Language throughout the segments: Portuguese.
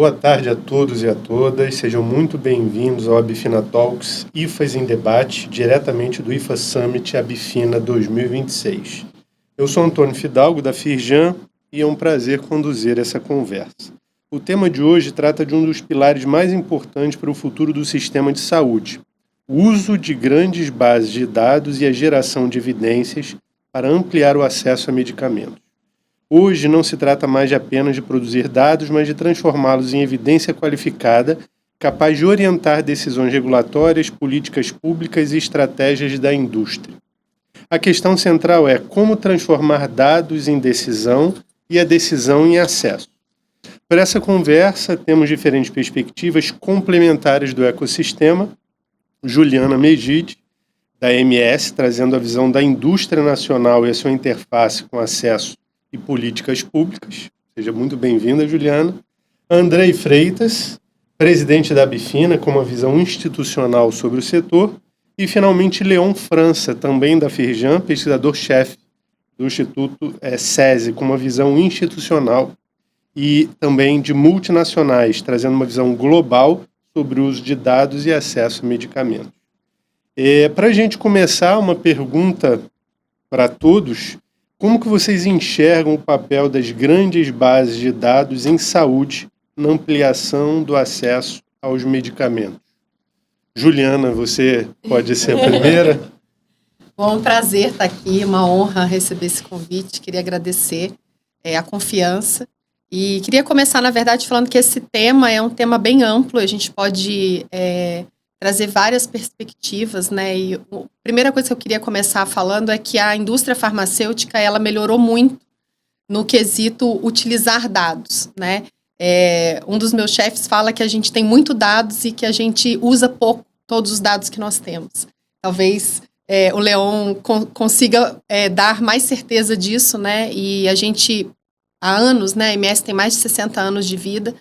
Boa tarde a todos e a todas, sejam muito bem-vindos ao Abifina Talks IFAs em Debate, diretamente do IFA Summit Abifina 2026. Eu sou Antônio Fidalgo, da Firjan, e é um prazer conduzir essa conversa. O tema de hoje trata de um dos pilares mais importantes para o futuro do sistema de saúde, o uso de grandes bases de dados e a geração de evidências para ampliar o acesso a medicamentos. Hoje não se trata mais de apenas de produzir dados, mas de transformá-los em evidência qualificada, capaz de orientar decisões regulatórias, políticas públicas e estratégias da indústria. A questão central é como transformar dados em decisão e a decisão em acesso. Para essa conversa, temos diferentes perspectivas complementares do ecossistema. Juliana Megide, da MS, trazendo a visão da indústria nacional e a sua interface com acesso e políticas públicas. Seja muito bem-vinda, Juliana. Andrei Freitas, presidente da Abifina, com uma visão institucional sobre o setor. E, finalmente, Leon França, também da Firjan, pesquisador-chefe do Instituto SESI, com uma visão institucional e também de multinacionais, trazendo uma visão global sobre o uso de dados e acesso a medicamentos. Para a gente começar, uma pergunta para todos: como que vocês enxergam o papel das grandes bases de dados em saúde na ampliação do acesso aos medicamentos? Juliana, você pode ser a primeira. Bom, um prazer estar aqui, uma honra receber esse convite. Queria agradecer a confiança e queria começar, na verdade, falando que esse tema é um tema bem amplo. A gente pode trazer várias perspectivas, né? E a primeira coisa que eu queria começar falando é que a indústria farmacêutica, ela melhorou muito no quesito utilizar dados, né? Um dos meus chefes fala que a gente tem muito dados e que a gente usa pouco todos os dados que nós temos. Talvez o Leon consiga dar mais certeza disso, né? E a gente, há anos, né? A MS tem mais de 60 anos de vida,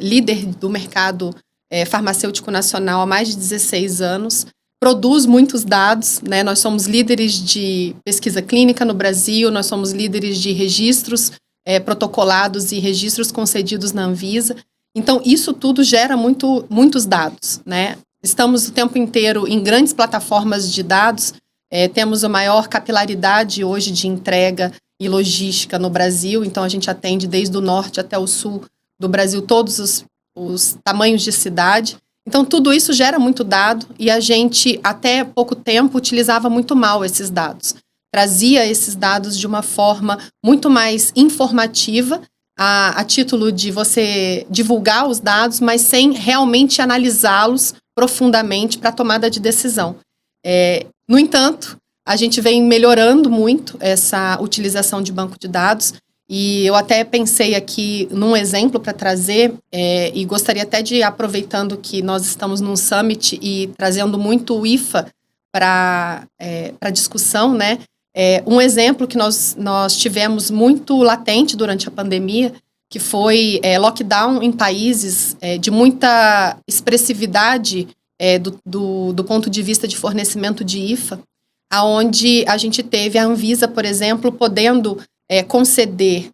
líder do mercado farmacêutico nacional há mais de 16 anos, produz muitos dados, né? Nós somos líderes de pesquisa clínica no Brasil, nós somos líderes de registros protocolados e registros concedidos na Anvisa. Então, isso tudo gera muitos dados, né? Estamos o tempo inteiro em grandes plataformas de dados, temos a maior capilaridade hoje de entrega e logística no Brasil, então a gente atende desde o norte até o sul do Brasil todos os tamanhos de cidade. Então, tudo isso gera muito dado e a gente, até pouco tempo, utilizava muito mal esses dados. Trazia esses dados de uma forma muito mais informativa, a título de você divulgar os dados, mas sem realmente analisá-los profundamente para a tomada de decisão. No entanto, a gente vem melhorando muito essa utilização de banco de dados. E eu até pensei aqui num exemplo para trazer, e gostaria até de, aproveitando que nós estamos num summit e trazendo muito o IFA para discussão, né? Um exemplo que nós tivemos muito latente durante a pandemia, que foi lockdown em países de muita expressividade do ponto de vista de fornecimento de IFA, onde a gente teve a Anvisa, por exemplo, podendo conceder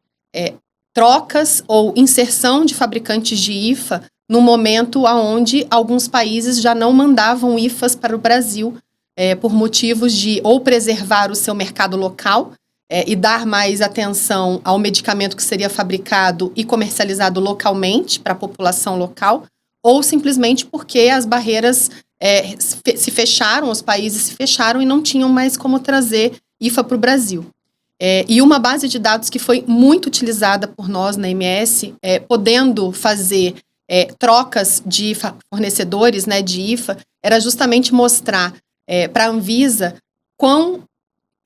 trocas ou inserção de fabricantes de IFA no momento onde alguns países já não mandavam IFAs para o Brasil por motivos de ou preservar o seu mercado local e dar mais atenção ao medicamento que seria fabricado e comercializado localmente para a população local, ou simplesmente porque as barreiras se fecharam, os países se fecharam e não tinham mais como trazer IFA para o Brasil. E uma base de dados que foi muito utilizada por nós na MS, podendo fazer trocas de fornecedores, né, de IFA, era justamente mostrar para a Anvisa quão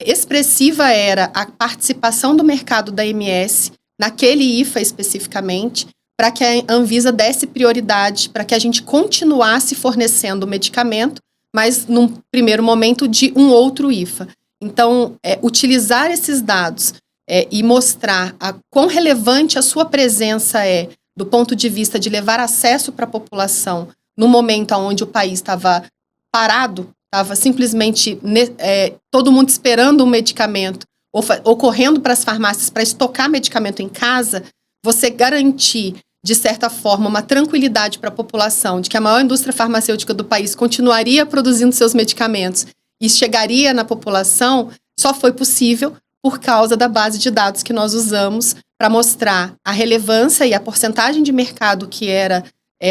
expressiva era a participação do mercado da MS naquele IFA especificamente, para que a Anvisa desse prioridade, para que a gente continuasse fornecendo o medicamento, mas num primeiro momento de um outro IFA. Então, utilizar esses dados e mostrar quão relevante a sua presença do ponto de vista de levar acesso para a população no momento onde o país estava parado, estava simplesmente todo mundo esperando um medicamento ou correndo para as farmácias para estocar medicamento em casa, você garantir de certa forma, uma tranquilidade para a população de que a maior indústria farmacêutica do país continuaria produzindo seus medicamentos e chegaria na população, só foi possível por causa da base de dados que nós usamos para mostrar a relevância e a porcentagem de mercado que era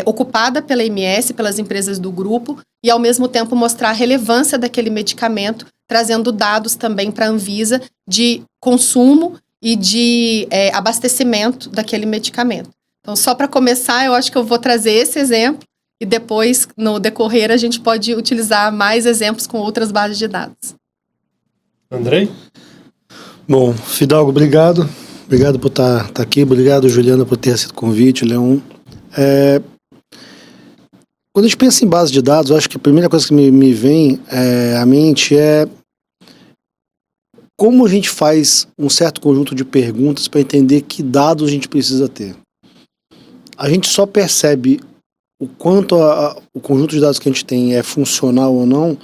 ocupada pela MS, pelas empresas do grupo, e ao mesmo tempo mostrar a relevância daquele medicamento, trazendo dados também para a Anvisa de consumo e de abastecimento daquele medicamento. Então, só para começar, eu acho que eu vou trazer esse exemplo e depois, no decorrer, a gente pode utilizar mais exemplos com outras bases de dados. Andrei? Bom, Fidalgo, obrigado. Obrigado por estar aqui. Obrigado, Juliana, por ter aceito o convite, Leon. Quando a gente pensa em base de dados, eu acho que a primeira coisa que me vem à mente é como a gente faz um certo conjunto de perguntas para entender que dados a gente precisa ter. A gente só percebe o quanto o conjunto de dados que a gente tem é funcional ou não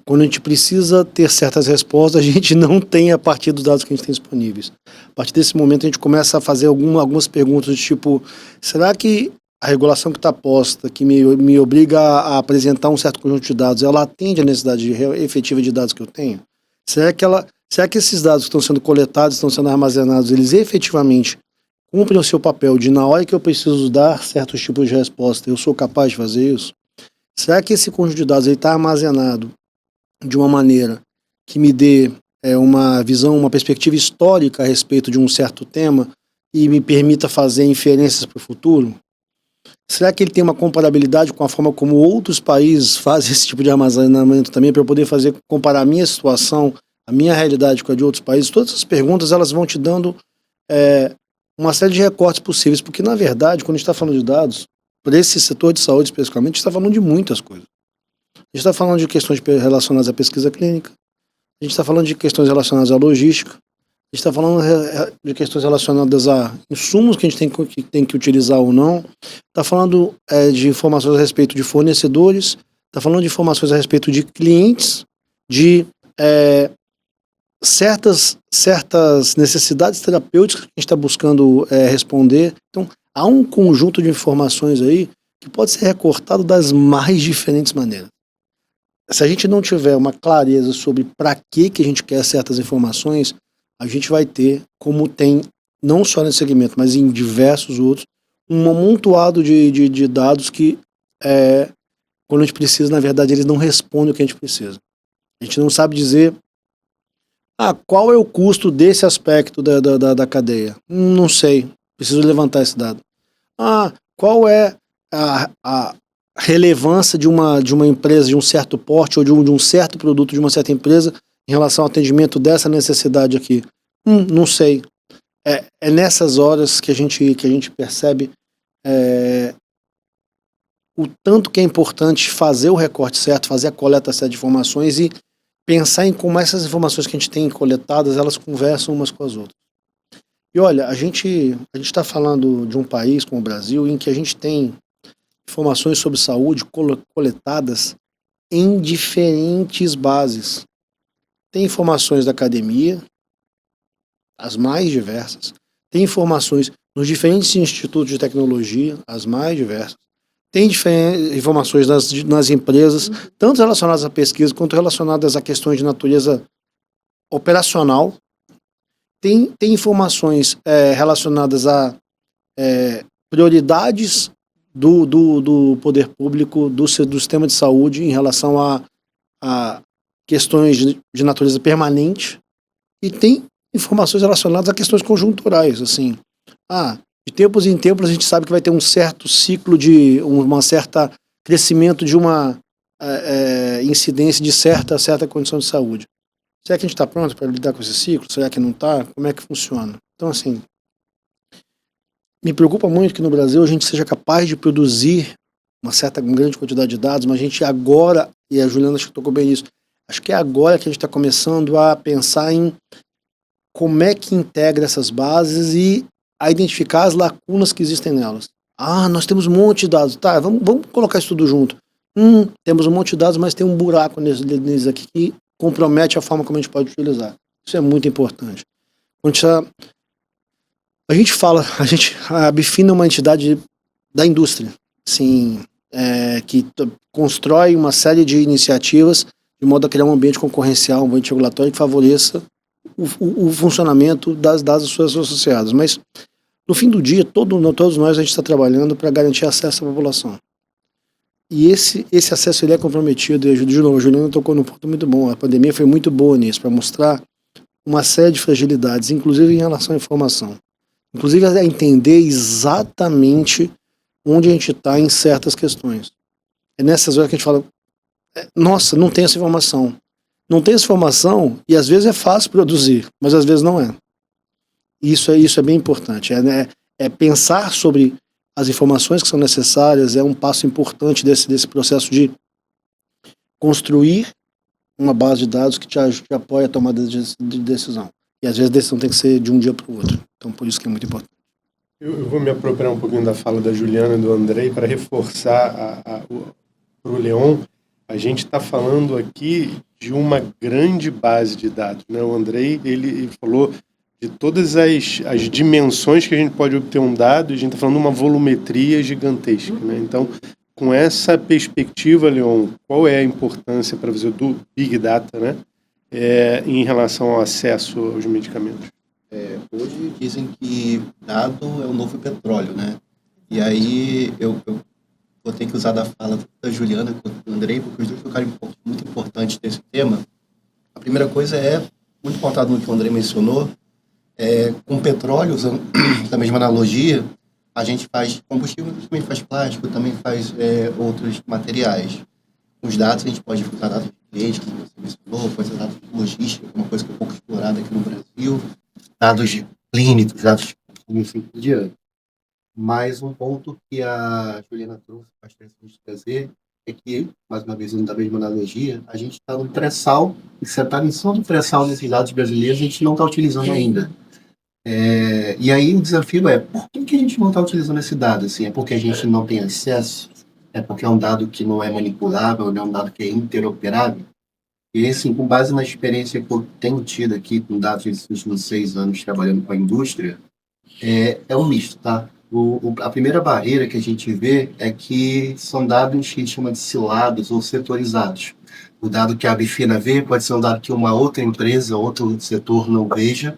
quando a gente precisa ter certas respostas, a gente não tem a partir dos dados que a gente tem disponíveis. A partir desse momento a gente começa a fazer algumas perguntas do tipo, será que a regulação que está posta, que me obriga a apresentar um certo conjunto de dados, ela atende à necessidade efetiva de dados que eu tenho? Será que esses dados que estão sendo coletados, estão sendo armazenados, eles efetivamente cumprem o seu papel de, na hora que eu preciso dar certos tipos de resposta, eu sou capaz de fazer isso? Será que esse conjunto de dados está armazenado de uma maneira que me dê uma visão, uma perspectiva histórica a respeito de um certo tema e me permita fazer inferências para o futuro? Será que ele tem uma comparabilidade com a forma como outros países fazem esse tipo de armazenamento também, para eu poder comparar a minha situação, a minha realidade com a de outros países? Todas essas perguntas elas vão te dando uma série de recortes possíveis, porque na verdade, quando a gente está falando de dados, para esse setor de saúde especificamente, a gente está falando de muitas coisas. A gente está falando de questões relacionadas à pesquisa clínica, a gente está falando de questões relacionadas à logística, a gente está falando de questões relacionadas a insumos que a gente tem que utilizar ou não, está falando de informações a respeito de fornecedores, está falando de informações a respeito de clientes, de certas necessidades terapêuticas que a gente está buscando responder. Então, há um conjunto de informações aí que pode ser recortado das mais diferentes maneiras. Se a gente não tiver uma clareza sobre para que a gente quer certas informações, a gente vai ter, como tem, não só nesse segmento, mas em diversos outros, um amontoado de dados que, quando a gente precisa, na verdade, eles não respondem o que a gente precisa. A gente não sabe dizer qual é o custo desse aspecto da cadeia. Não sei, preciso levantar esse dado. Qual é a relevância de uma empresa de um certo porte ou de um certo produto de uma certa empresa em relação ao atendimento dessa necessidade aqui? Não sei. É nessas horas que a gente percebe o tanto que é importante fazer o recorte certo, fazer a coleta certa de informações e pensar em como essas informações que a gente tem coletadas, elas conversam umas com as outras. E olha, a gente está falando de um país como o Brasil em que a gente tem informações sobre saúde coletadas em diferentes bases. Tem informações da academia, as mais diversas. Tem informações nos diferentes institutos de tecnologia, as mais diversas. Tem informações nas empresas, tanto relacionadas à pesquisa quanto relacionadas a questões de natureza operacional. Tem informações relacionadas a prioridades do poder público, do sistema de saúde em relação a questões de natureza permanente, e tem informações relacionadas a questões conjunturais, assim. De tempos em tempos a gente sabe que vai ter um certo ciclo uma certa crescimento de uma incidência de certa condição de saúde. Será que a gente está pronto para lidar com esse ciclo? Será que não está? Como é que funciona? Então, assim, me preocupa muito que no Brasil a gente seja capaz de produzir uma grande quantidade de dados, mas a gente agora, e a Juliana acho que tocou bem nisso, acho que é agora que a gente está começando a pensar em como é que integra essas bases e a identificar as lacunas que existem nelas. Nós temos um monte de dados, vamos colocar isso tudo junto. Temos um monte de dados, mas tem um buraco neles aqui que compromete a forma como a gente pode utilizar. Isso é muito importante. A Bifina é uma entidade da indústria, sim, que constrói uma série de iniciativas de modo a criar um ambiente concorrencial, um ambiente regulatório que favoreça o funcionamento das suas associadas. Mas, no fim do dia, todos nós a gente está trabalhando para garantir acesso à população. E esse acesso ele é comprometido, e de novo, a Juliana tocou num ponto muito bom, a pandemia foi muito boa nisso, para mostrar uma série de fragilidades, inclusive em relação à informação. Inclusive a entender exatamente onde a gente está em certas questões. É nessas horas que a gente fala, nossa, não tem essa informação. Não tem essa informação, e às vezes é fácil produzir, mas às vezes não é. Isso é bem importante. É pensar sobre as informações que são necessárias, é um passo importante desse processo de construir uma base de dados que te apoia a tomada de decisão. E às vezes a decisão tem que ser de um dia para o outro. Então por isso que é muito importante. Eu vou me apropriar um pouquinho da fala da Juliana e do Andrei para reforçar para o Leon. A gente está falando aqui de uma grande base de dados, né? O Andrei, ele falou de todas as dimensões que a gente pode obter um dado, e a gente está falando de uma volumetria gigantesca, né? Então, com essa perspectiva, Leon, qual é a importância para você do Big Data, né? Em relação ao acesso aos medicamentos? Hoje dizem que dado é o novo petróleo, né? E aí eu vou ter que usar da fala da Juliana e do Andrei, porque os dois tocaram um ponto muito importante desse tema. A primeira coisa muito pautado no que o Andrei mencionou, com petróleo, usando da mesma analogia, a gente faz combustível, também faz plástico, também faz outros materiais. Os dados, a gente pode usar dados de cliente, como você mencionou, pode usar dados de logística, que é uma coisa que é pouco explorada aqui no Brasil, dados clínicos, dados de assim por diante. Mas um ponto que a Juliana trouxe para a gente trazer é que, mais uma vez, da mesma analogia, a gente está no pré-sal, e se está em cima do pré-sal nesses dados brasileiros, a gente não está utilizando ainda. E aí o desafio por que a gente não está utilizando esse dado? Assim, é porque a gente não tem acesso? É porque é um dado que não é manipulável, é um dado que é interoperável? E assim, com base na experiência que eu tenho tido aqui com dados nesses últimos 6 anos trabalhando com a indústria, é um misto, tá? A primeira barreira que a gente vê é que são dados que a gente chama de silados ou setorizados. O dado que a Abifina vê pode ser um dado que uma outra empresa, outro setor não veja,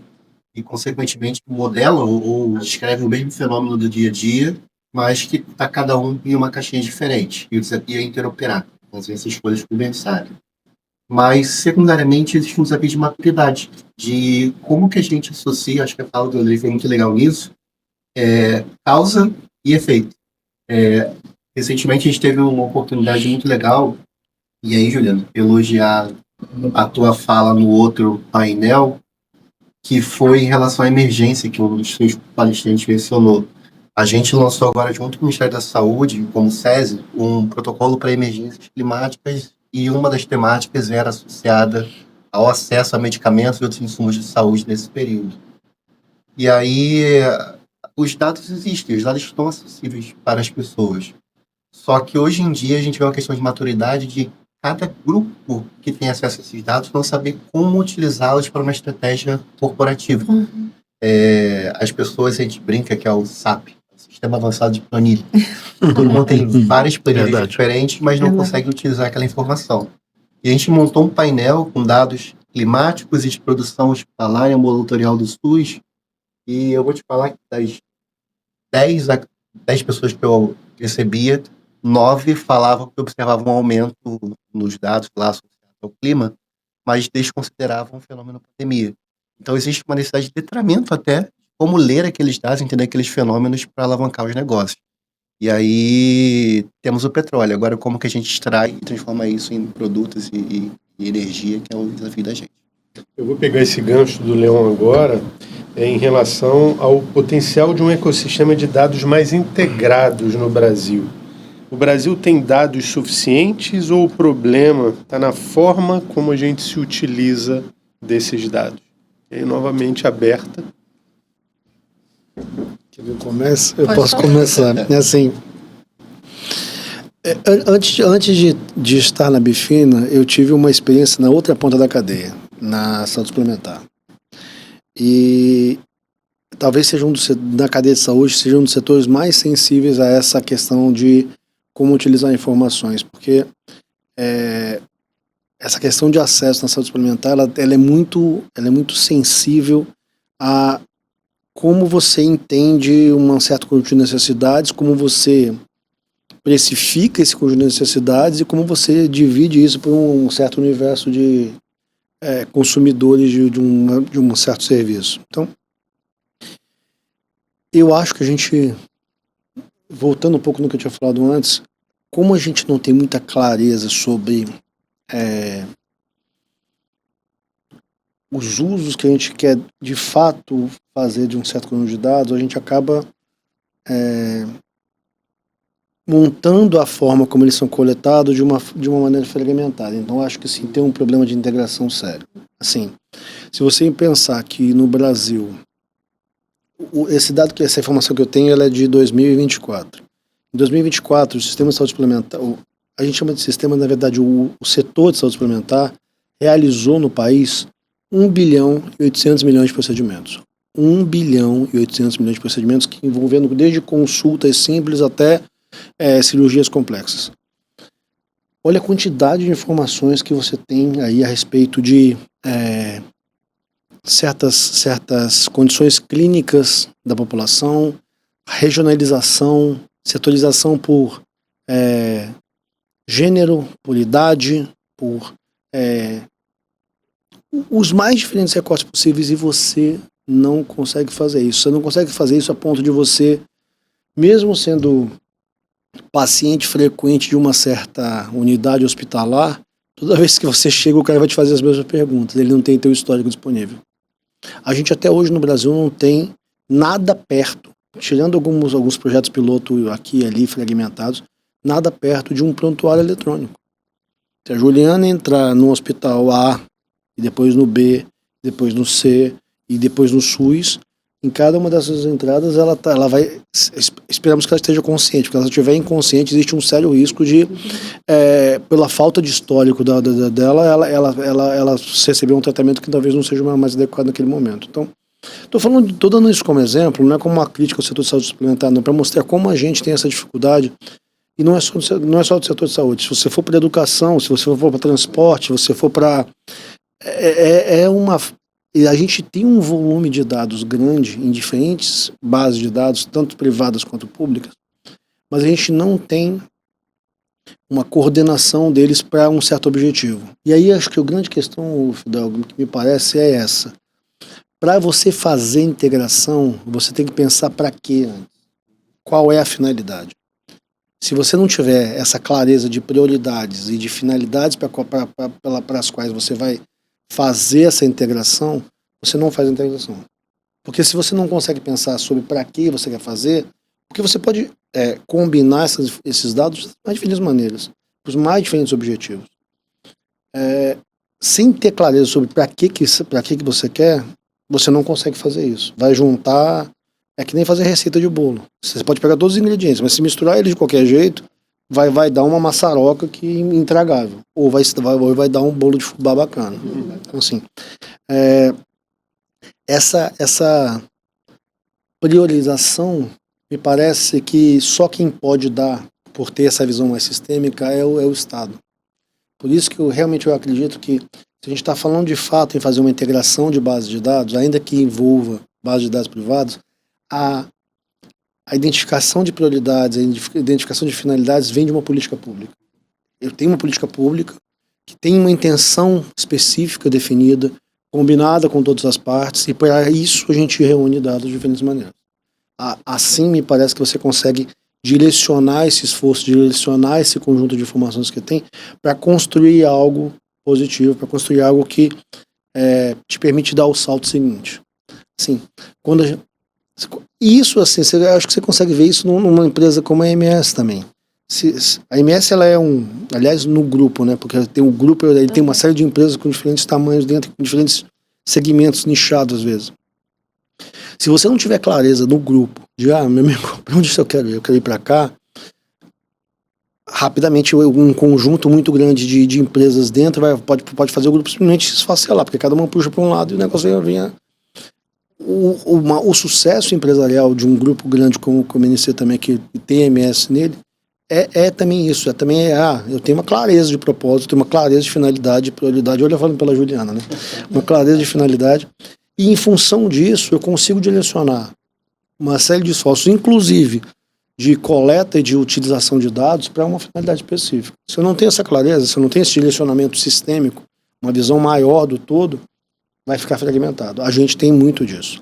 e, consequentemente, modela ou descreve o mesmo fenômeno do dia a dia, mas que está cada um em uma caixinha diferente. E o desafio é interoperar, fazer essas escolhas conversarem. Mas, secundariamente, existe um desafio de maturidade, de como que a gente associa, acho que a fala do André foi muito legal nisso, causa e efeito. Recentemente, a gente teve uma oportunidade muito legal, e aí, Juliana, elogiar a tua fala no outro painel, que foi em relação à emergência que um dos seus palestrantes mencionou. A gente lançou agora, junto com o Ministério da Saúde, como SESI, um protocolo para emergências climáticas, e uma das temáticas era associada ao acesso a medicamentos e outros insumos de saúde nesse período. E aí, os dados existem, os dados estão acessíveis para as pessoas. Só que hoje em dia a gente vê uma questão de maturidade de cada grupo que tem acesso a esses dados não saber como utilizá-los para uma estratégia corporativa. Uhum. As pessoas, a gente brinca que é o SAP, Sistema Avançado de Planilha. Todo mundo tem várias planilhas diferentes, mas não consegue utilizar aquela informação. E a gente montou um painel com dados climáticos e de produção hospitalar e ambulatorial do SUS, e eu vou te falar que das 10 pessoas que eu recebia, 9 falavam que observavam um aumento nos dados lá associados ao clima, mas desconsideravam o fenômeno pandemia. Então existe uma necessidade de letramento até, como ler aqueles dados, entender aqueles fenômenos para alavancar os negócios. E aí temos o petróleo. Agora, como que a gente extrai e transforma isso em produtos e energia, que é o desafio da gente. Eu vou pegar esse gancho do Leon agora em relação ao potencial de um ecossistema de dados mais integrados no Brasil. O Brasil tem dados suficientes ou o problema está na forma como a gente se utiliza desses dados? E aí, novamente, aberta. Quer que eu comece? Eu posso começar. Assim, antes de estar na Bifina, eu tive uma experiência na outra ponta da cadeia, na saúde suplementar. E talvez seja na cadeia de saúde, seja um dos setores mais sensíveis a essa questão de como utilizar informações, porque essa questão de acesso na saúde suplementar, ela é muito sensível a como você entende um certo conjunto de necessidades, como você precifica esse conjunto de necessidades e como você divide isso por um certo universo de consumidores de um certo serviço. Então, eu acho que a gente, voltando um pouco no que eu tinha falado antes, como a gente não tem muita clareza sobre os usos que a gente quer de fato fazer de um certo conjunto de dados, a gente acaba montando a forma como eles são coletados de uma maneira fragmentada. Então, acho que sim, tem um problema de integração sério. Assim, se você pensar que no Brasil, essa informação que eu tenho, ela é de 2024. Em 2024, o sistema de saúde suplementar, a gente chama de sistema, na verdade, o setor de saúde suplementar realizou no país 1 bilhão e 800 milhões de procedimentos. 1 bilhão e 800 milhões de procedimentos que envolvendo desde consultas simples até cirurgias complexas. Olha a quantidade de informações que você tem aí a respeito de certas condições clínicas da população, regionalização, setorização por gênero, por idade, por os mais diferentes recortes possíveis, e você não consegue fazer isso. Você não consegue fazer isso a ponto de você, mesmo sendo paciente frequente de uma certa unidade hospitalar, toda vez que você chega, o cara vai te fazer as mesmas perguntas. Ele não tem teu histórico disponível. A gente até hoje no Brasil não tem nada perto, tirando alguns projetos piloto aqui e ali fragmentados, nada perto de um prontuário eletrônico. Se a Juliana entrar no hospital A, e depois no B, depois no C, e depois no SUS, em cada uma dessas entradas ela vai, esperamos que ela esteja consciente, porque se ela estiver inconsciente, existe um sério risco de, pela falta de histórico dela, ela receber um tratamento que talvez não seja mais adequado naquele momento. Então, estou dando isso como exemplo, não é como uma crítica ao setor de saúde suplementar, não, para mostrar como a gente tem essa dificuldade, e não é só do setor de saúde. Se você for para educação, se você for para transporte, se você for para... E a gente tem um volume de dados grande em diferentes bases de dados, tanto privadas quanto públicas, mas a gente não tem uma coordenação deles para um certo objetivo. E aí acho que a grande questão, Fidalgo, que me parece é essa. Para você fazer integração, você tem que pensar para quê? Qual é a finalidade? Se você não tiver essa clareza de prioridades e de finalidades para as quais você vai fazer essa integração, você não faz a integração. Porque se você não consegue pensar sobre para que você quer fazer, porque você pode combinar esses dados de mais diferentes maneiras, para os mais diferentes objetivos. Sem ter clareza sobre para que você quer, você não consegue fazer isso. Vai juntar, é que nem fazer receita de bolo. Você pode pegar todos os ingredientes, mas se misturar eles de qualquer jeito, vai dar uma maçaroca que é intragável. Ou vai dar um bolo de fubá bacana. Então, assim, essa priorização, me parece que só quem pode dar, por ter essa visão mais sistêmica, é o Estado. Por isso que eu acredito que, se a gente está falando de fato em fazer uma integração de bases de dados, ainda que envolva bases de dados privados, a identificação de prioridades, a identificação de finalidades vem de uma política pública. Eu tenho uma política pública que tem uma intenção específica definida, combinada com todas as partes, e para isso a gente reúne dados de diferentes maneiras. Assim, me parece que você consegue direcionar esse esforço, direcionar esse conjunto de informações que tem para construir algo positivo, para construir algo que te permite dar o salto seguinte. Assim, isso, assim, acho que você consegue ver isso numa empresa como a MS também. A MS, ela é aliás, no grupo, né? Porque tem um grupo, ele tem uma série de empresas com diferentes tamanhos dentro, com diferentes segmentos nichados, às vezes. Se você não tiver clareza no grupo, de, meu amigo, para onde eu quero ir? Eu quero ir para cá. Rapidamente, um conjunto muito grande de empresas dentro pode fazer o grupo simplesmente se esfacelar, porque cada uma puxa para um lado e o negócio vem o sucesso empresarial de um grupo grande como o MNC também, que tem MS nele, é também isso, eu tenho uma clareza de propósito, tenho uma clareza de finalidade e prioridade, olha falando pela Juliana, né? Uma clareza de finalidade, e em função disso eu consigo direcionar uma série de esforços, inclusive de coleta e de utilização de dados para uma finalidade específica. Se eu não tenho essa clareza, se eu não tenho esse direcionamento sistêmico, uma visão maior do todo, vai ficar fragmentado. A gente tem muito disso.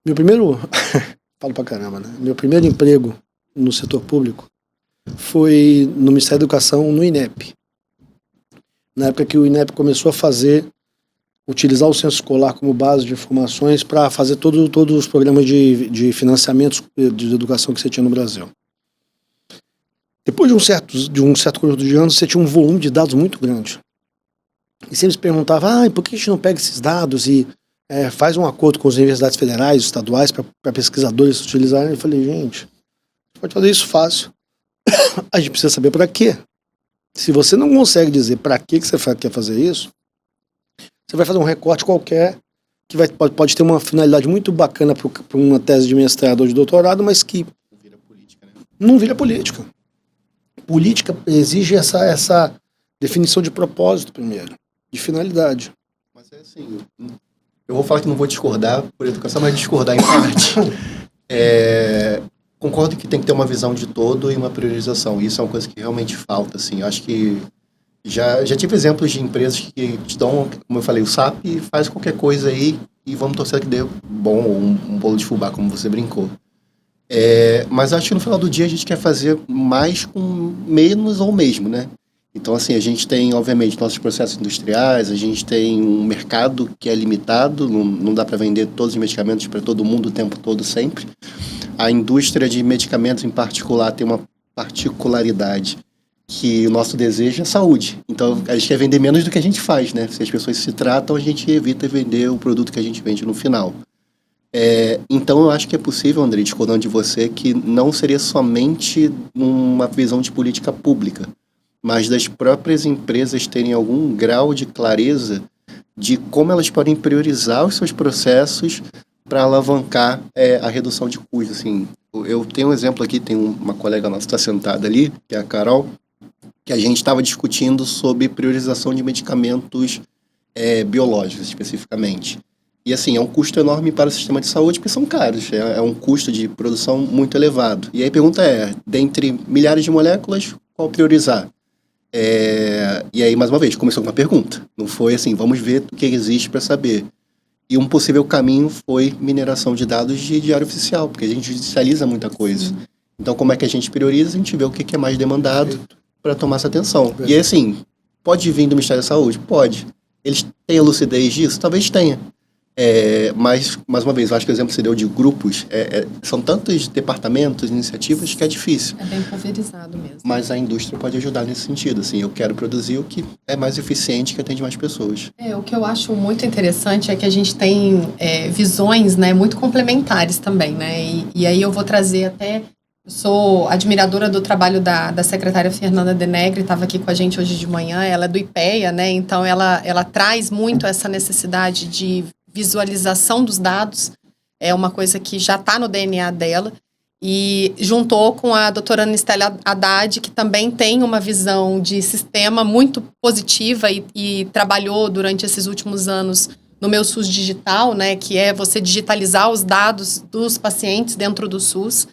Meu primeiro... Falo pra caramba, né? Meu primeiro emprego no setor público foi no Ministério da Educação, no INEP. Na época que o INEP começou a utilizar o censo escolar como base de informações para fazer todos os programas de financiamento de educação que você tinha no Brasil. Depois de um certo conjunto de anos, você tinha um volume de dados muito grande. E você me perguntava, por que a gente não pega esses dados e faz um acordo com as universidades federais, estaduais, para pesquisadores utilizarem? Eu falei, gente, pode fazer isso fácil. A gente precisa saber para quê. Se você não consegue dizer para que você quer fazer isso, você vai fazer um recorte qualquer, que pode ter uma finalidade muito bacana para uma tese de mestrado ou de doutorado, mas que Não vira política, né? não vira política. Política exige essa definição de propósito primeiro, de finalidade. Mas é assim, eu vou falar que não vou discordar por educação, mas discordar em parte. Concordo que tem que ter uma visão de todo e uma priorização. Isso é uma coisa que realmente falta, assim. Eu acho que já tive exemplos de empresas que te dão, como eu falei, o SAP faz qualquer coisa aí e vamos torcer que dê bom, ou um bolo de fubá, como você brincou. Mas acho que no final do dia a gente quer fazer mais com menos ou mesmo, né? Então, assim, a gente tem, obviamente, nossos processos industriais, a gente tem um mercado que é limitado, não dá para vender todos os medicamentos para todo mundo o tempo todo, sempre. A indústria de medicamentos, em particular, tem uma particularidade que o nosso desejo é saúde. Então, a gente quer vender menos do que a gente faz, né? Se as pessoas se tratam, a gente evita vender o produto que a gente vende no final. Então, eu acho que é possível, André, discordando de você, que não seria somente uma visão de política pública, mas das próprias empresas terem algum grau de clareza de como elas podem priorizar os seus processos para alavancar a redução de custos. Assim, eu tenho um exemplo aqui, tem uma colega nossa que está sentada ali, que é a Carol, que a gente estava discutindo sobre priorização de medicamentos biológicos, especificamente. E assim, é um custo enorme para o sistema de saúde, porque são caros, é um custo de produção muito elevado. E aí a pergunta dentre milhares de moléculas, qual priorizar? E aí, mais uma vez, começou com uma pergunta. Não foi assim, vamos ver o que existe para saber. E um possível caminho foi mineração de dados de diário oficial, porque a gente judicializa muita coisa. Sim. Então, como é que a gente prioriza? A gente vê o que é mais demandado para tomar essa atenção. E aí, assim, pode vir do Ministério da Saúde? Pode. Eles têm a lucidez disso? Talvez tenha. Mas, mais uma vez, eu acho que o exemplo que você deu de grupos, são tantos departamentos, iniciativas, que é difícil. É bem pulverizado mesmo. Mas a indústria pode ajudar nesse sentido, assim, eu quero produzir o que é mais eficiente, que atende mais pessoas. O que eu acho muito interessante é que a gente tem visões, né, muito complementares também, né, e aí eu vou trazer até, eu sou admiradora do trabalho da secretária Fernanda Denegre, estava aqui com a gente hoje de manhã, ela é do IPEA, né, então ela traz muito essa necessidade de visualização dos dados, é uma coisa que já está no DNA dela, e juntou com a doutora Anistele Haddad, que também tem uma visão de sistema muito positiva e trabalhou durante esses últimos anos no meu SUS Digital, né, que é você digitalizar os dados dos pacientes dentro do SUS.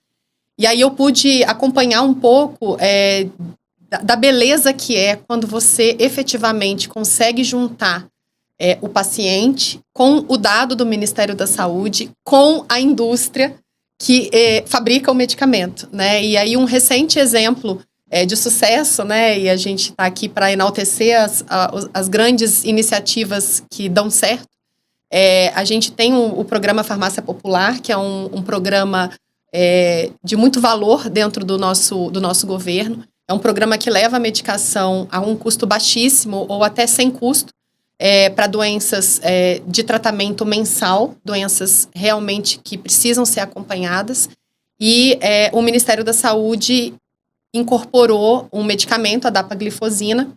E aí eu pude acompanhar um pouco da beleza que é quando você efetivamente consegue juntar o paciente com o dado do Ministério da Saúde, com a indústria que fabrica o medicamento, né? E aí um recente exemplo de sucesso, né? E a gente está aqui para enaltecer as grandes iniciativas que dão certo. A gente tem o programa Farmácia Popular, que é um programa de muito valor dentro do nosso governo. É um programa que leva a medicação a um custo baixíssimo ou até sem custo, para doenças de tratamento mensal, doenças realmente que precisam ser acompanhadas. E o Ministério da Saúde incorporou um medicamento, a dapaglifosina,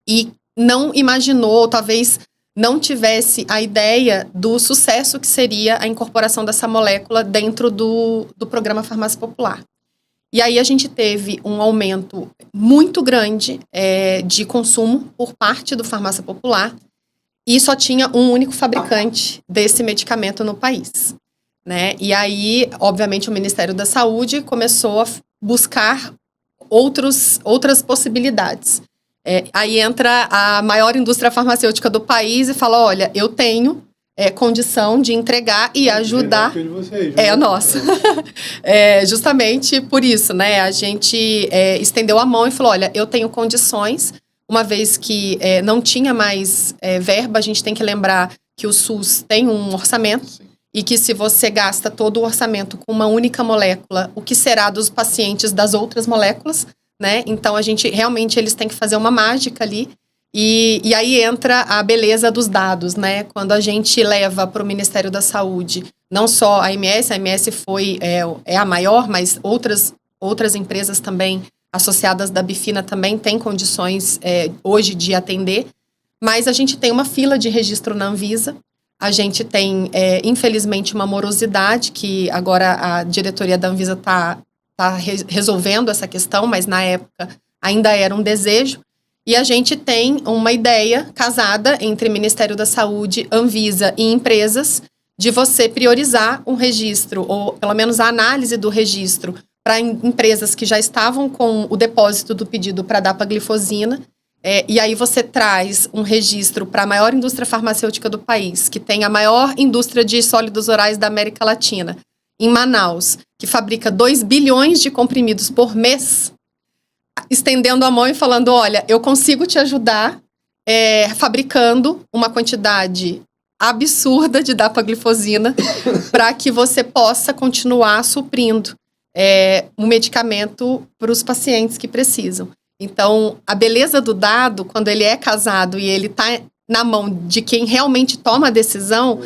e não imaginou, talvez não tivesse a ideia do sucesso que seria a incorporação dessa molécula dentro do programa Farmácia Popular. E aí a gente teve um aumento muito grande de consumo por parte do Farmácia Popular e só tinha um único fabricante desse medicamento no país, né? E aí, obviamente, o Ministério da Saúde começou a buscar outras possibilidades. Aí entra a maior indústria farmacêutica do país e fala, olha, eu tenho condição de entregar e ajudar. De vocês, a nossa. Justamente por isso, né? A gente estendeu a mão e falou, olha, eu tenho condições, uma vez que não tinha mais verba, a gente tem que lembrar que o SUS tem um orçamento. Sim. E que se você gasta todo o orçamento com uma única molécula, o que será dos pacientes das outras moléculas, né? Então, eles têm que fazer uma mágica ali. E aí entra a beleza dos dados, né? Quando a gente leva para o Ministério da Saúde, não só a MS é a maior, mas outras empresas também associadas da Bifina também têm condições hoje de atender. Mas a gente tem uma fila de registro na Anvisa. A gente tem, infelizmente, uma morosidade, que agora a diretoria da Anvisa está resolvendo essa questão, mas na época ainda era um desejo. E a gente tem uma ideia casada entre Ministério da Saúde, Anvisa e empresas de você priorizar um registro, ou pelo menos a análise do registro, para empresas que já estavam com o depósito do pedido para dapaglifosina. E aí você traz um registro para a maior indústria farmacêutica do país, que tem a maior indústria de sólidos orais da América Latina, em Manaus, que fabrica 2 bilhões de comprimidos por mês, estendendo a mão e falando, olha, eu consigo te ajudar fabricando uma quantidade absurda de dapaglifosina para que você possa continuar suprindo um medicamento para os pacientes que precisam. Então, a beleza do dado, quando ele é casado e ele está na mão de quem realmente toma a decisão,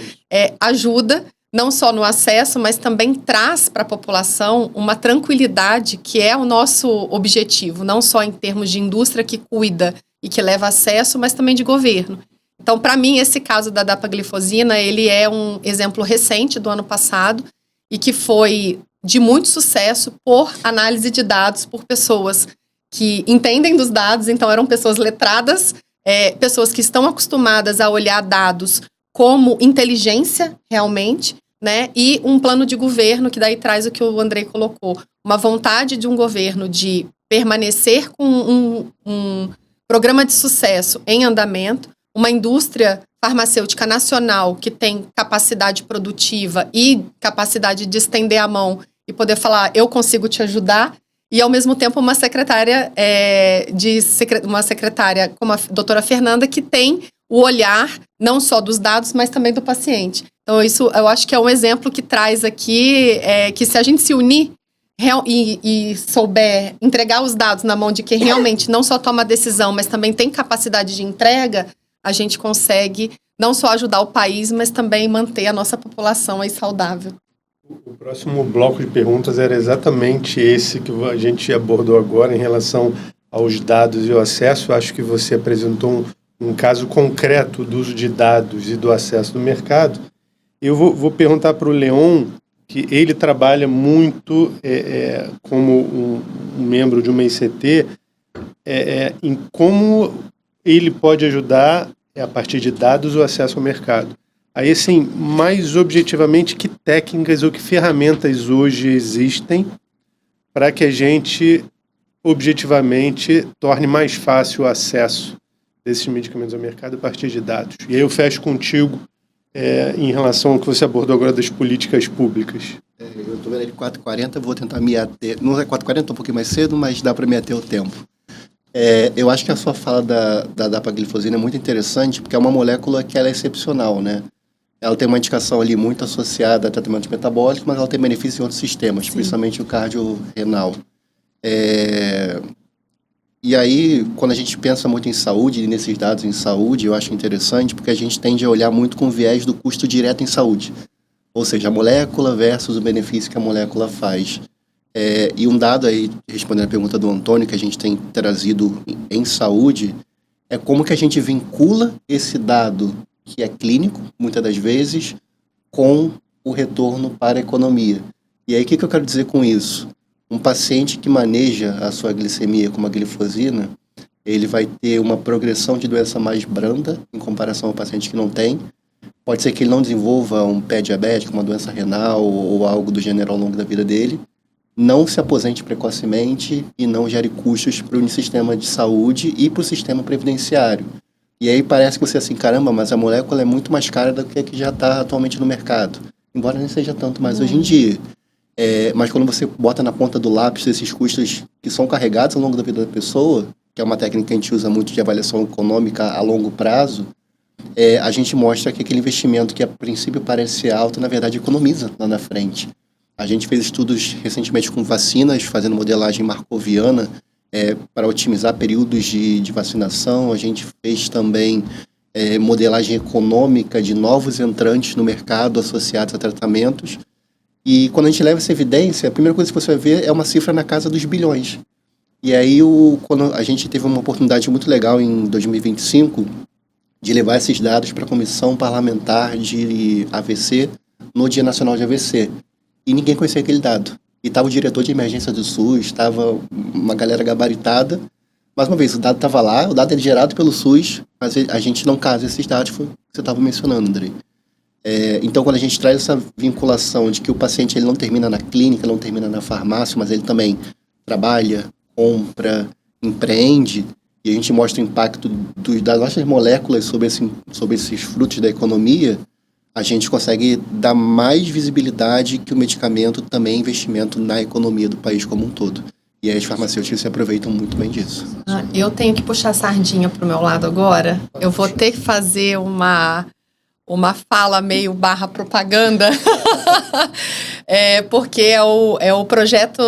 ajuda não só no acesso, mas também traz para a população uma tranquilidade que é o nosso objetivo, não só em termos de indústria que cuida e que leva acesso, mas também de governo. Então, para mim, esse caso da dapaglifosina, ele é um exemplo recente do ano passado e que foi de muito sucesso por análise de dados por pessoas que entendem dos dados, então eram pessoas letradas, pessoas que estão acostumadas a olhar dados como inteligência realmente, né? E um plano de governo que daí traz o que o Andrei colocou, uma vontade de um governo de permanecer com um programa de sucesso em andamento, uma indústria farmacêutica nacional que tem capacidade produtiva e capacidade de estender a mão e poder falar, eu consigo te ajudar, e, ao mesmo tempo, uma secretária como a doutora Fernanda, que tem o olhar não só dos dados, mas também do paciente. Então, isso eu acho que é um exemplo que traz aqui, que se a gente se unir e souber entregar os dados na mão de quem realmente não só toma a decisão, mas também tem capacidade de entrega, a gente consegue não só ajudar o país, mas também manter a nossa população aí saudável. O próximo bloco de perguntas era exatamente esse que a gente abordou agora em relação aos dados e o acesso. Eu acho que você apresentou um caso concreto do uso de dados e do acesso do mercado. Eu vou perguntar para o Leon, que ele trabalha muito como um membro de uma ICT, em como ele pode ajudar, a partir de dados, o acesso ao mercado. Aí, assim, mais objetivamente, que técnicas ou que ferramentas hoje existem para que a gente, objetivamente, torne mais fácil o acesso desses medicamentos ao mercado a partir de dados? E aí eu fecho contigo em relação ao que você abordou agora das políticas públicas. Eu estou vendo ele 4h40, vou tentar me ater. Não é 4h40, um pouquinho mais cedo, mas dá para me ater o tempo. Eu acho que a sua fala da dapaglifosina é muito interessante, porque é uma molécula que ela é excepcional, né? Ela tem uma indicação ali muito associada a tratamento metabólico, mas ela tem benefícios em outros sistemas, sim, principalmente o cardiorrenal. E aí, quando a gente pensa muito em saúde, e nesses dados em saúde, eu acho interessante, porque a gente tende a olhar muito com viés do custo direto em saúde. Ou seja, a molécula versus o benefício que a molécula faz. E um dado aí, respondendo a pergunta do Antônio, que a gente tem trazido em saúde, é como que a gente vincula esse dado que é clínico, muitas das vezes, com o retorno para a economia. E aí, o que eu quero dizer com isso? Um paciente que maneja a sua glicemia com uma glifosina, ele vai ter uma progressão de doença mais branda em comparação ao paciente que não tem. Pode ser que ele não desenvolva um pé diabético, uma doença renal ou algo do gênero ao longo da vida dele, não se aposente precocemente e não gere custos para o sistema de saúde e para o sistema previdenciário. E aí parece que você assim, caramba, mas a molécula é muito mais cara do que a que já está atualmente no mercado. Embora não seja tanto mais hoje em dia. Mas quando você bota na ponta do lápis esses custos que são carregados ao longo da vida da pessoa, que é uma técnica que a gente usa muito de avaliação econômica a longo prazo, a gente mostra que aquele investimento que a princípio parece alto, na verdade economiza lá na frente. A gente fez estudos recentemente com vacinas, fazendo modelagem markoviana para otimizar períodos de vacinação. A gente fez também modelagem econômica de novos entrantes no mercado associados a tratamentos. E quando a gente leva essa evidência, a primeira coisa que você vai ver é uma cifra na casa dos bilhões. E aí, quando a gente teve uma oportunidade muito legal em 2025 de levar esses dados para a Comissão Parlamentar de AVC no Dia Nacional de AVC. E ninguém conhecia aquele dado. E estava o diretor de emergência do SUS, estava uma galera gabaritada. Mais uma vez, o dado estava lá, o dado é gerado pelo SUS, mas a gente não casa esses dados, foi o que você estava mencionando, Andrei. Então, quando a gente traz essa vinculação de que o paciente ele não termina na clínica, não termina na farmácia, mas ele também trabalha, compra, empreende, e a gente mostra o impacto das nossas moléculas sobre esses frutos da economia, a gente consegue dar mais visibilidade que o medicamento também é investimento na economia do país como um todo. E aí as farmacêuticas se aproveitam muito bem disso. Eu tenho que puxar a sardinha pro meu lado agora. Eu vou ter que fazer uma fala meio barra propaganda, porque é o projeto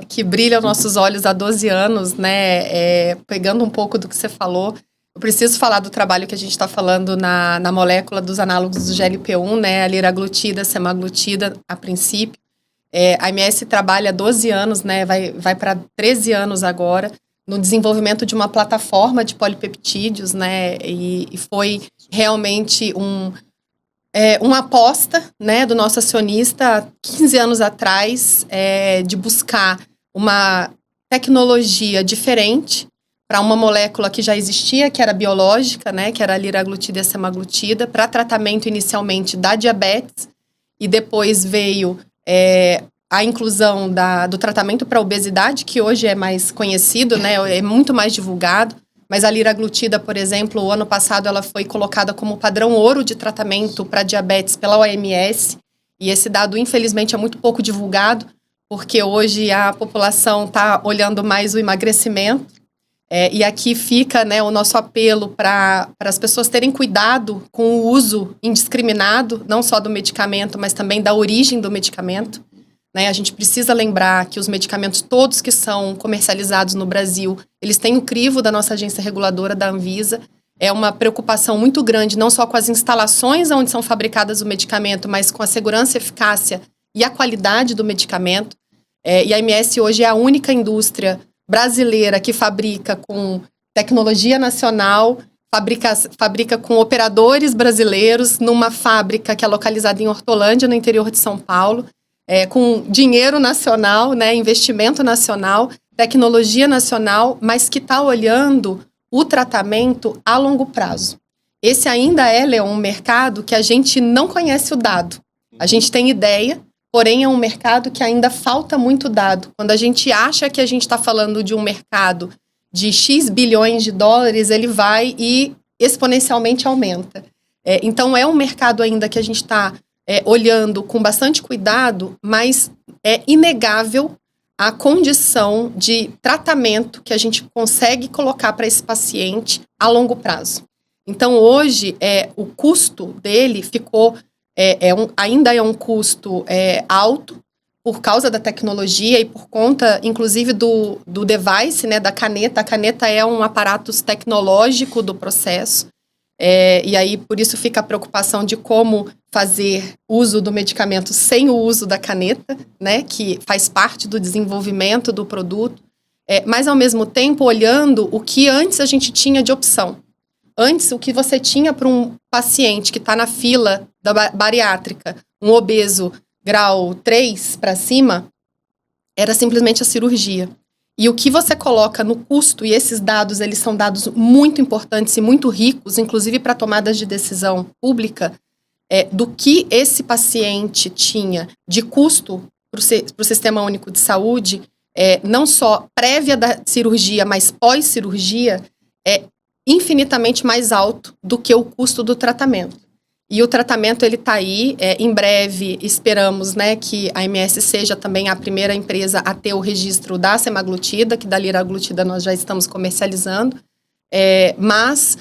que brilha aos nossos olhos há 12 anos, né? Pegando um pouco do que você falou, eu preciso falar do trabalho que a gente está falando na molécula dos análogos do GLP-1, né? A liraglutida, semaglutida, a princípio. A AMS trabalha há 12 anos, né? Vai para 13 anos agora, no desenvolvimento de uma plataforma de polipeptídeos, né? E foi realmente uma aposta, né, do nosso acionista 15 anos atrás, de buscar uma tecnologia diferente para uma molécula que já existia, que era biológica, né, que era a liraglutida e a semaglutida, para tratamento inicialmente da diabetes, e depois veio a inclusão do tratamento para obesidade, que hoje é mais conhecido, né, é muito mais divulgado. Mas a liraglutida, por exemplo, o ano passado ela foi colocada como padrão ouro de tratamento para diabetes pela OMS, e esse dado, infelizmente, é muito pouco divulgado, porque hoje a população está olhando mais o emagrecimento, e aqui fica, né, o nosso apelo para as pessoas terem cuidado com o uso indiscriminado, não só do medicamento, mas também da origem do medicamento. Né, a gente precisa lembrar que os medicamentos todos que são comercializados no Brasil, eles têm o crivo da nossa agência reguladora, da Anvisa. É uma preocupação muito grande, não só com as instalações onde são fabricadas o medicamento, mas com a segurança, eficácia e a qualidade do medicamento. E a AMS hoje é a única indústria brasileira que fabrica com tecnologia nacional, fabrica com operadores brasileiros, numa fábrica que é localizada em Hortolândia, no interior de São Paulo, com dinheiro nacional, né, investimento nacional, tecnologia nacional, mas que está olhando o tratamento a longo prazo. Esse ainda Leon, um mercado que a gente não conhece o dado. A gente tem ideia, porém é um mercado que ainda falta muito dado. Quando a gente acha que a gente está falando de um mercado de X bilhões de dólares, ele vai e exponencialmente aumenta. Então é um mercado ainda que a gente está olhando com bastante cuidado, mas é inegável a condição de tratamento que a gente consegue colocar para esse paciente a longo prazo. Então, hoje, o custo dele ficou, ainda é um custo alto por causa da tecnologia e por conta, inclusive, do device, né, da caneta. A caneta é um aparato tecnológico do processo. E aí, por isso fica a preocupação de como fazer uso do medicamento sem o uso da caneta, né, que faz parte do desenvolvimento do produto, mas, ao mesmo tempo, olhando o que antes a gente tinha de opção. Antes, o que você tinha para um paciente que está na fila da bariátrica, um obeso grau 3 para cima, era simplesmente a cirurgia. E o que você coloca no custo, e esses dados, eles são dados muito importantes e muito ricos, inclusive para tomadas de decisão pública, do que esse paciente tinha de custo para o Sistema Único de Saúde, não só prévia da cirurgia, mas pós-cirurgia, é infinitamente mais alto do que o custo do tratamento. E o tratamento, ele está aí, em breve esperamos, né, que a MS seja também a primeira empresa a ter o registro da semaglutida, que da liraglutida nós já estamos comercializando, mas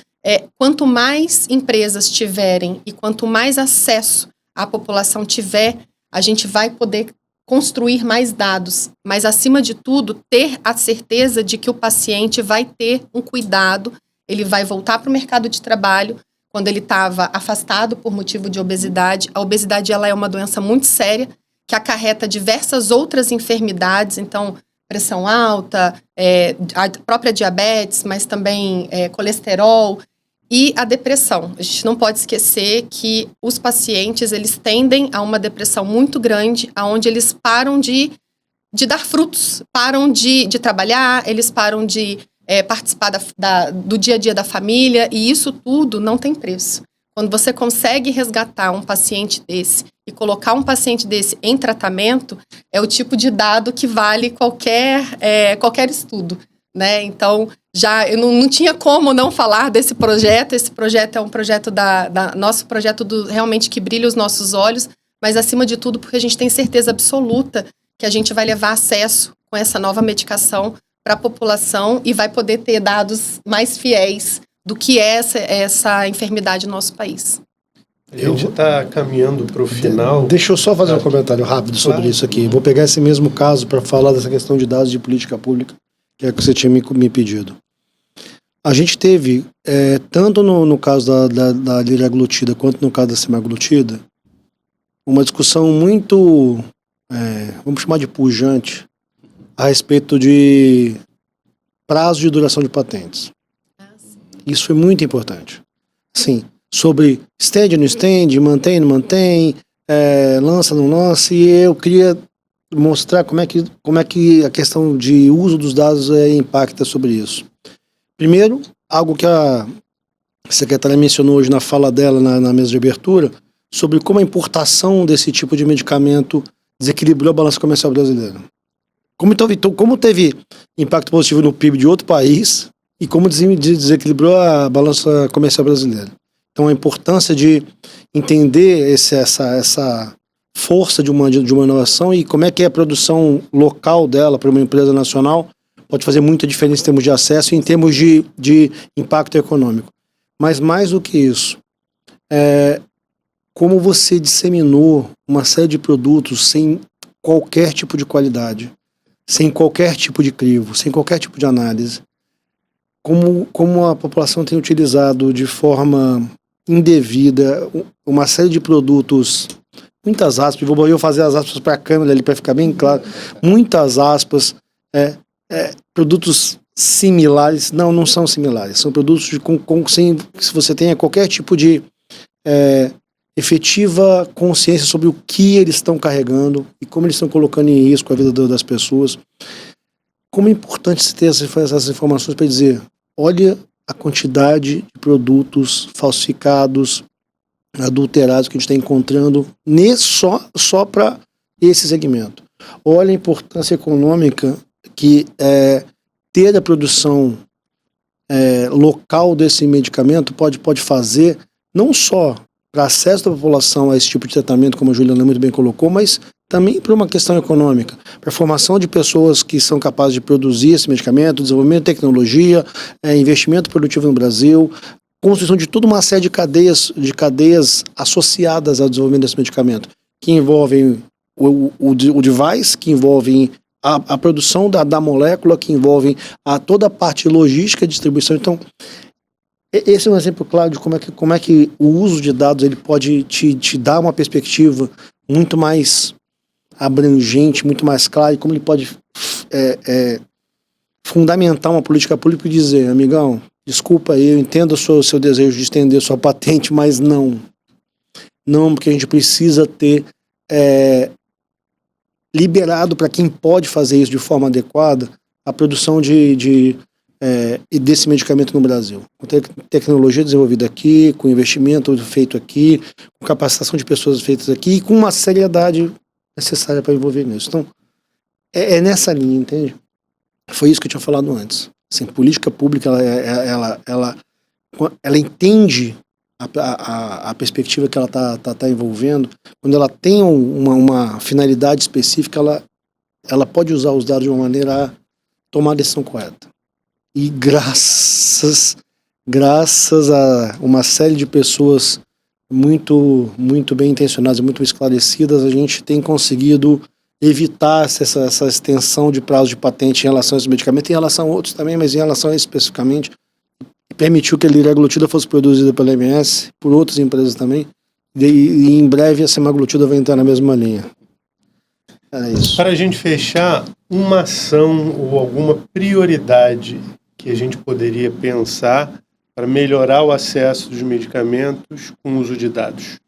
quanto mais empresas tiverem e quanto mais acesso a população tiver, a gente vai poder construir mais dados, mas acima de tudo, ter a certeza de que o paciente vai ter um cuidado, ele vai voltar para o mercado de trabalho. Quando ele estava afastado por motivo de obesidade, a obesidade ela é uma doença muito séria, que acarreta diversas outras enfermidades, então pressão alta, a própria diabetes, mas também colesterol, e a depressão. A gente não pode esquecer que os pacientes, eles tendem a uma depressão muito grande, onde eles param de dar frutos, param de trabalhar, eles param de participar do dia a dia da família, e isso tudo não tem preço. Quando você consegue resgatar um paciente desse e colocar um paciente desse em tratamento, é o tipo de dado que vale qualquer estudo, né? Então, eu não tinha como não falar desse projeto. Esse projeto é um projeto nosso projeto realmente que brilha os nossos olhos, mas acima de tudo porque a gente tem certeza absoluta que a gente vai levar acesso com essa nova medicação para a população e vai poder ter dados mais fiéis do que é essa enfermidade no nosso país. A gente está caminhando para o final. Deixa eu só fazer um comentário rápido sobre isso aqui. Vou pegar esse mesmo caso para falar dessa questão de dados de política pública, que é o que você tinha me pedido. A gente teve, tanto no caso da liraglutida quanto no caso da semaglutida, uma discussão muito, vamos chamar de pujante, a respeito de prazo de duração de patentes. Isso foi muito importante. Sim, sobre estende ou não estende, mantém ou não mantém, lança ou não lança, e eu queria mostrar como é que a questão de uso dos dados impacta sobre isso. Primeiro, algo que a secretária mencionou hoje na fala dela na mesa de abertura, sobre como a importação desse tipo de medicamento desequilibrou a balança comercial brasileira. Como teve impacto positivo no PIB de outro país e como desequilibrou a balança comercial brasileira. Então, a importância de entender essa força de uma inovação e como é que a produção local dela para uma empresa nacional pode fazer muita diferença em termos de acesso e em termos de impacto econômico. Mas mais do que isso, como você disseminou uma série de produtos sem qualquer tipo de qualidade, sem qualquer tipo de crivo, sem qualquer tipo de análise, como a população tem utilizado de forma indevida uma série de produtos, muitas aspas, vou fazer as aspas para a câmera ali para ficar bem claro, muitas aspas, produtos similares, não são similares, são produtos sem que você tenha qualquer tipo de efetiva consciência sobre o que eles estão carregando e como eles estão colocando em risco a vida das pessoas. Como é importante se ter essas informações para dizer, olha a quantidade de produtos falsificados, adulterados que a gente está encontrando só para esse segmento. Olha a importância econômica que ter a produção local desse medicamento pode fazer, não só para acesso da população a esse tipo de tratamento, como a Juliana muito bem colocou, mas também para uma questão econômica, para a formação de pessoas que são capazes de produzir esse medicamento, desenvolvimento de tecnologia, investimento produtivo no Brasil, construção de toda uma série de cadeias associadas ao desenvolvimento desse medicamento, que envolvem o device, que envolvem a produção da molécula, que envolvem toda a parte logística e distribuição. Então, esse é um exemplo claro de como é que o uso de dados ele pode te dar uma perspectiva muito mais abrangente, muito mais clara, e como ele pode fundamentar uma política pública e dizer, amigão, desculpa aí, eu entendo o seu desejo de estender sua patente, mas não. Não, porque a gente precisa ter liberado para quem pode fazer isso de forma adequada a produção desse medicamento no Brasil. Com tecnologia desenvolvida aqui, com investimento feito aqui, com capacitação de pessoas feitas aqui e com uma seriedade necessária para envolver nisso. Então, é nessa linha, entende? Foi isso que eu tinha falado antes. Assim, política pública, ela entende a perspectiva que ela tá envolvendo. Quando ela tem uma finalidade específica, ela pode usar os dados de uma maneira a tomar a decisão correta. E graças a uma série de pessoas muito, muito bem intencionadas, muito esclarecidas, a gente tem conseguido evitar essa extensão de prazo de patente em relação a esse medicamento, em relação a outros também, mas em relação a esse especificamente, permitiu que a liraglutida fosse produzida pela MS, por outras empresas também, e em breve a semaglutida vai entrar na mesma linha. É isso. Para a gente fechar, uma ação ou alguma prioridade que a gente poderia pensar para melhorar o acesso dos medicamentos com o uso de dados?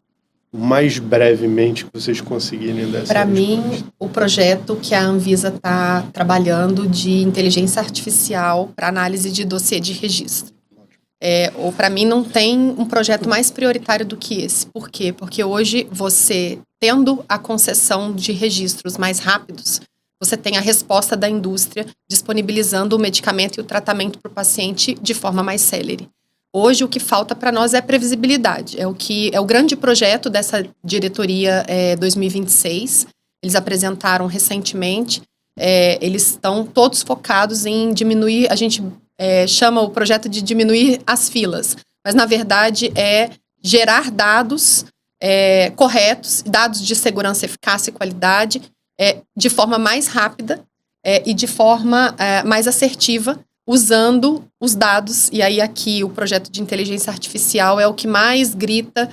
O mais brevemente que vocês conseguirem dessa. Para mim, o projeto que a Anvisa está trabalhando de inteligência artificial para análise de dossiê de registro. Ou para mim não tem um projeto mais prioritário do que esse. Por quê? Porque hoje você, tendo a concessão de registros mais rápidos, você tem a resposta da indústria disponibilizando o medicamento e o tratamento para o paciente de forma mais célere. Hoje o que falta para nós é previsibilidade. É o grande projeto dessa diretoria 2026. Eles apresentaram recentemente. Eles estão todos focados em diminuir. A gente chama o projeto de diminuir as filas, mas na verdade é gerar dados corretos, dados de segurança, eficácia e qualidade, de forma mais rápida e de forma mais assertiva, usando os dados. E aí aqui o projeto de inteligência artificial é o que mais grita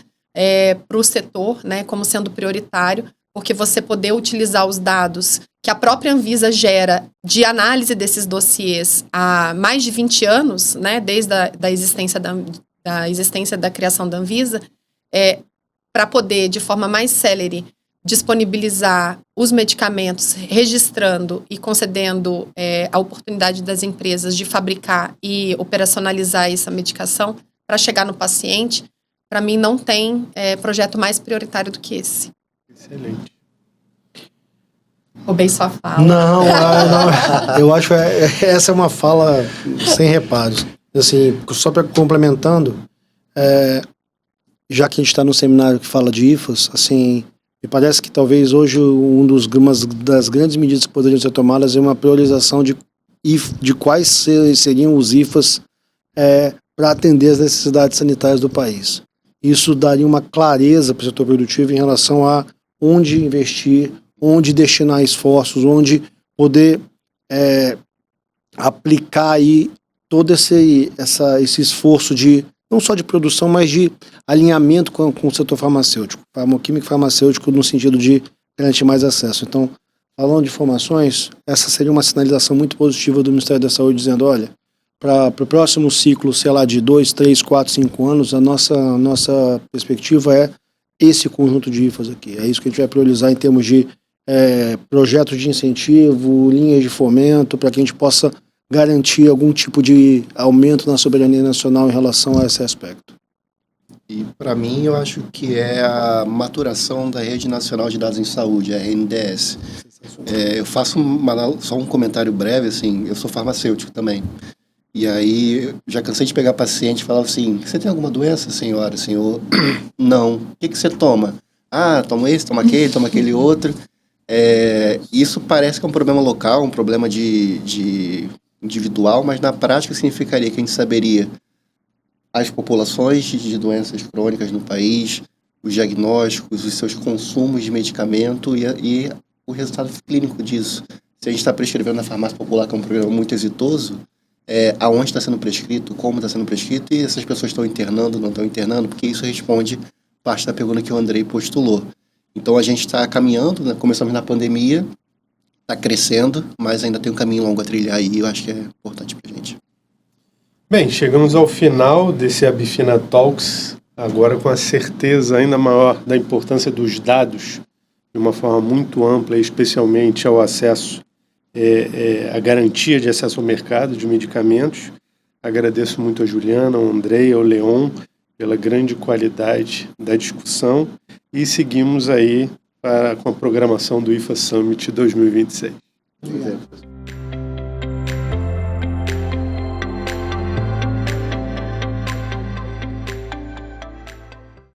para o setor, né, como sendo prioritário, porque você poder utilizar os dados que a própria Anvisa gera de análise desses dossiês há mais de 20 anos, né, desde a existência da criação da Anvisa, para poder, de forma mais célere, disponibilizar os medicamentos, registrando e concedendo a oportunidade das empresas de fabricar e operacionalizar essa medicação para chegar no paciente. Para mim, não tem projeto mais prioritário do que esse. Excelente. Roubei sua fala. Não, eu acho que essa é uma fala sem reparos. Assim, só para complementando, já que a gente está no seminário que fala de IFAs, assim, me parece que talvez hoje uma das grandes medidas que poderiam ser tomadas é uma priorização de quais seriam os IFAs para atender as necessidades sanitárias do país. Isso daria uma clareza para o setor produtivo em relação a onde investir, onde destinar esforços, onde poder aplicar aí todo esse esforço de não só de produção, mas de alinhamento com o setor farmacêutico, farmacoquímico e farmacêutico, no sentido de garantir mais acesso. Então, falando de informações, essa seria uma sinalização muito positiva do Ministério da Saúde, dizendo, olha, para o próximo ciclo, sei lá, de 2, 3, 4, 5 anos, a nossa perspectiva é esse conjunto de IFAs aqui. É isso que a gente vai priorizar em termos de projetos de incentivo, linhas de fomento, para que a gente possa garantir algum tipo de aumento na soberania nacional em relação a esse aspecto. E, para mim, eu acho que é a maturação da Rede Nacional de Dados em Saúde, a RNDS. Eu faço só um comentário breve, assim, eu sou farmacêutico também. E aí, já cansei de pegar paciente e falar assim, você tem alguma doença, senhora, senhor? Não. O que você toma? Ah, tomo esse, toma aquele outro. Isso parece que é um problema local, um problema de individual, mas na prática significaria que a gente saberia as populações de doenças crônicas no país, os diagnósticos, os seus consumos de medicamento e o resultado clínico disso. Se a gente está prescrevendo na farmácia popular, que é um programa muito exitoso, aonde está sendo prescrito, como está sendo prescrito, e essas pessoas estão internando, não estão internando, porque isso responde parte da pergunta que o Andrei postulou. Então a gente está caminhando, né, começamos na pandemia, está crescendo, mas ainda tem um caminho longo a trilhar e eu acho que é importante para a gente. Bem, chegamos ao final desse Abifina Talks, agora com a certeza ainda maior da importância dos dados, de uma forma muito ampla, especialmente ao acesso, a garantia de acesso ao mercado de medicamentos. Agradeço muito a Juliana, ao Andrei, ao Leon, pela grande qualidade da discussão e seguimos aí com a programação do IFA Summit 2026. Obrigado.